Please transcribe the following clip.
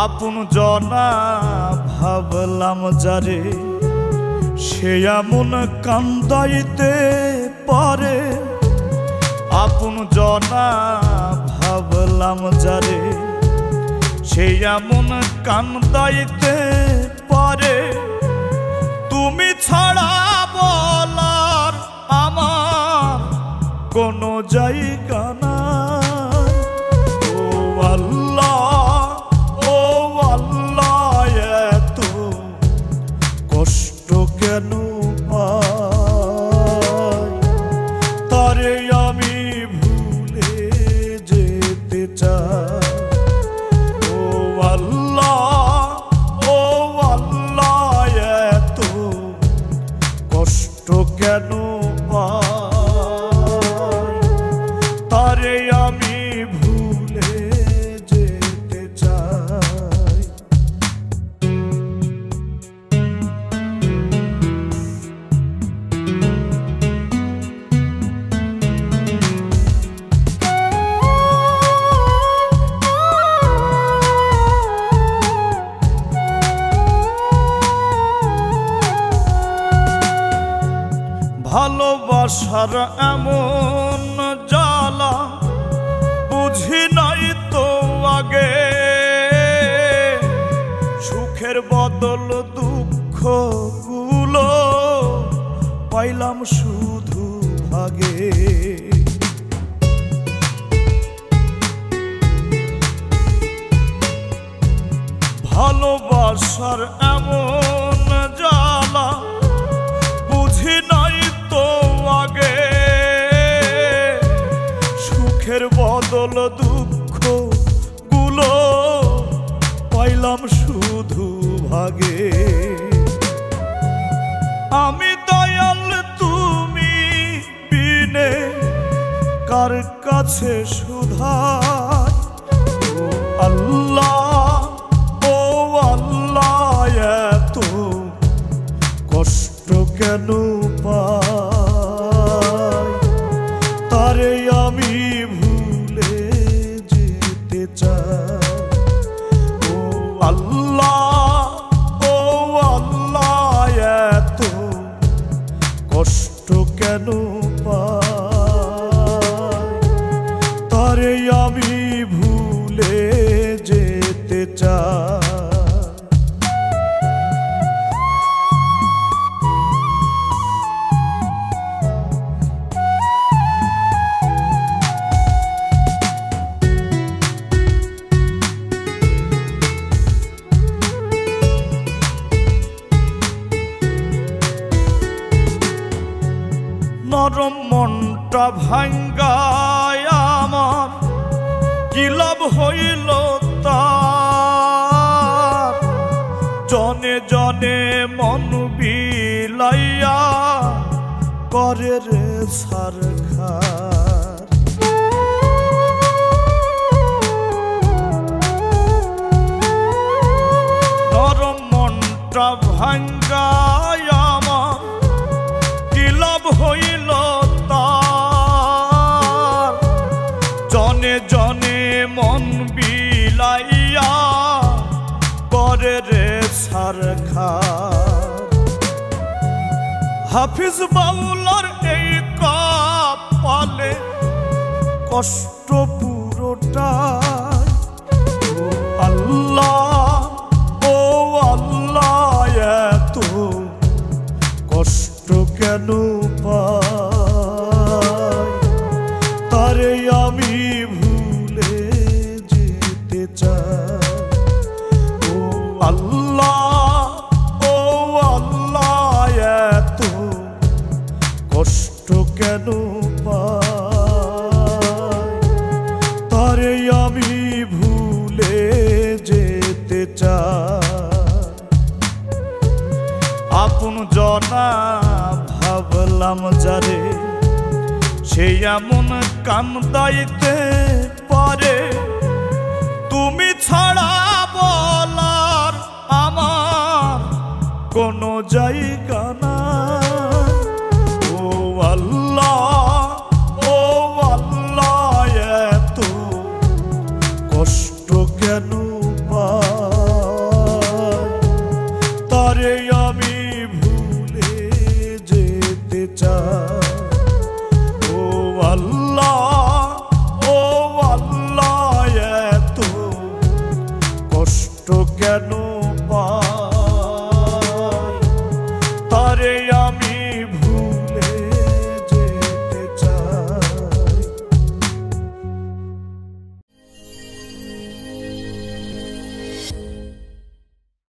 আপন জনা ভাবলাম যারে সে এমন কান্দাইতে পারে। আপন জনা ভাবলাম যারে সে এমন কান্দাইতে পারে। তুমি ছাড়া বলার আমার কোনো জায়গা নাই। ও আল্লাহ এত কষ্ট কেন পাই, তারে আমি ভুলে যেতে চাই। ও আল্লাহ এত কষ্ট কেন পাই, তারে আমি ভুলে যেতে চাই। ভালোবাসার এমন জ্বালা বুঝি নাই তো আগে, সুখের বদল দুঃখ গুলো পাইলাম শুধু ভাগে। ভালোবাসার এমন জ্বালা বুঝি নাই তো আগে, সুখের বদল দুঃখ গুলো পাইলাম শুধু ভাগে। আমি দয়াল তুমি বিনে কার কাছে সুধাই। ও আল্লাহ এত কষ্ট কেন পাই, তারে আমি ভুলে যেতে চাই। ও আল্লাহ এত কষ্ট কেন পাই, তারে আমি ভুলে যেতে চাই। নরম মনটা ভাঙ্গায় আমার কি লাভ হইল তার, জনে জনে মন বিলাইয়া করে রে সারখার। নরম মনটা ভাঙ্গায় আমার কি লাভ হইল তার, জনে জনে মন বিলাইয়া করে রে সারখার। হাফিজ বাউলার এই কপালে কষ্ট পুরোটাই। ও আল্লাহ এত কষ্ট কেন পাই, তারে আমি ভুলে যেতে চাই। ও আল্লাহ এত কষ্ট কেন পাই, তারে আমি ভুলে যেতে চাই। আপন জনা ভাবলাম যারে সে এমন কান্দাইতে পারে। তুমি ছাড়া বলার আমার কোনো জায়গা নাই। ও আল্লাহ এত কষ্ট কেন পাই, চায়।